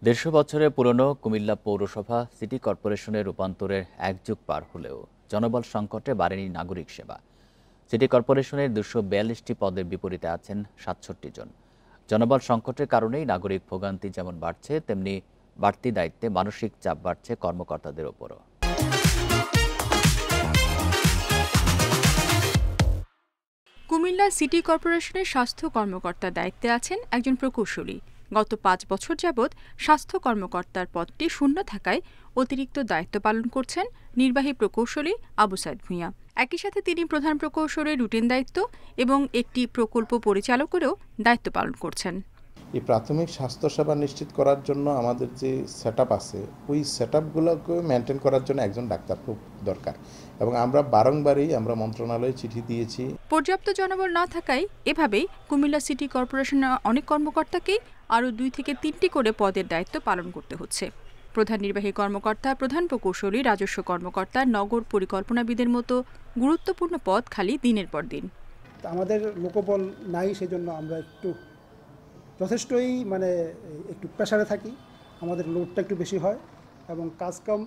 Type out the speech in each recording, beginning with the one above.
১৫০ বছরের পুরনো কুমিল্লা পৌরসভা সিটি কর্পোরেশনের রূপান্তরের এক যুগ পার হলেও জনবল সংকটে বাড়েনি নাগরিক সেবা। সিটি কর্পোরেশনের ২৪২টি পদের বিপরীতে আছেন ৬৭ জন। জনবল সংকটের কারণেই নাগরিক ভোগান্তি যেমন বাড়ছে, তেমনি বাড়তি দায়িত্বে মানসিক চাপ বাড়ছে কর্মকর্তাদের ওপরও। কুমিল্লা সিটি কর্পোরেশনের স্বাস্থ্য কর্মকর্তার দায়িত্বে আছেন একজন প্রকৌশলী। গত ৫ বছর যাবৎ স্বাস্থ্য কর্মকর্তার পদটি শূন্য থাকায় অতিরিক্ত দায়িত্ব পালন করছেন নির্বাহী প্রকৌশলী আবু সাইদ ভূঁইয়া। একই সাথে তিনি প্রধান প্রকৌশলীর রুটিন দায়িত্ব এবং একটি প্রকল্প পরিচালকেরও দায়িত্ব পালন করছেন। এই প্রাথমিক স্বাস্থ্যসেবা নিশ্চিত করার জন্য আমাদের যে সেটআপ আছে, ওই সেটআপগুলোকে মেনটেন করার জন্য একজন ডাক্তার খুব দরকার, এবং আমরা বারংবারই মন্ত্রণালয়ে চিঠি দিয়েছি। পর্যাপ্ত জনবল না থাকায় এভাবেই কুমিল্লা সিটি কর্পোরেশনের অনেক কর্মকর্তাকেই আরও 2 থেকে 3টি করে পদের দায়িত্ব পালন করতে হচ্ছে। প্রধান নির্বাহী কর্মকর্তা, প্রধান প্রকৌশলী, রাজস্ব কর্মকর্তা, নগর পরিকল্পনাবিদের মতো গুরুত্বপূর্ণ পদ খালি দিনের পর দিন। আমাদের লোকবল নাই, সেজন্য আমরা যথেষ্টই একটু প্রেসারে থাকি। আমাদের লোডটা একটু বেশি হয় এবং কাজকাম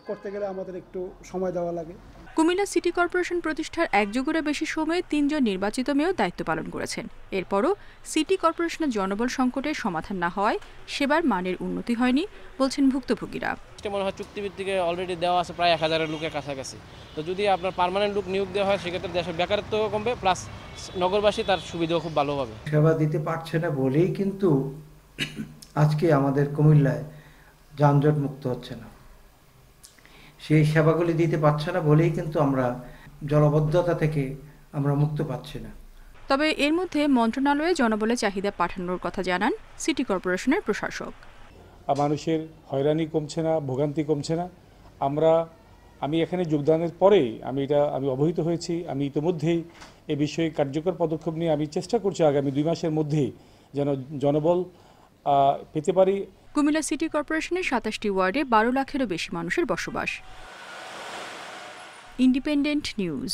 করতে গেলে আমাদের একটু সময় দেওয়া লাগে। কুমিল্লা সিটি কর্পোরেশন প্রতিষ্ঠার 1 যুগেরও বেশি সময়ে 3 জন নির্বাচিত মেয়র দায়িত্ব পালন করেছেন। এরপরও সিটি কর্পোরেশনের জনবল সংকটের সমাধান না হওয়ায় সেবার মানের উন্নতি হয়নি বলছেন ভুক্তভোগীরা। মনে হয় চুক্তিভিত্তিকে অলরেডি দেওয়া আছে প্রায় 1000 লোকের কাছাকাছি। তো যদি আপনার পার্মানেন্ট লোক নিয়োগ দেওয়া হয়, সেক্ষেত্রে দেশের বেকারত্ব কমবে, প্লাস নগরবাসী তার সুবিধাও খুব ভালো হবে। সেবা দিতে পারছে না বলেই কিন্তু আজকে আমাদের কুমিল্লায় যানজট মুক্ত হচ্ছে না। সেই সেবাগুলি দিতে পারছে না বলেই কিন্তু আমরা জলবদ্ধতা থেকে আমরা মুক্ত পাচ্ছি না। তবে এর মধ্যে মন্ত্রণালয়ে জনবলের চাহিদা পাঠানোর কথা জানান সিটি কর্পোরেশনের প্রশাসক। মানুষের হয়রানি কমছে না, ভোগান্তি কমছে না। আমি এখানে যোগদানের পরেই আমি অবহিত হয়েছি। আমি ইতিমধ্যেই এ বিষয়ে কার্যকর পদক্ষেপ নিয়ে আমি চেষ্টা করছি আগামী 2 মাসের মধ্যেই যেন জনবল পেতে পারি। কুমিল্লা সিটি কর্পোরেশনের 27টি ওয়ার্ডে 12 লাখেরও বেশি মানুষের বসবাস। Independent news.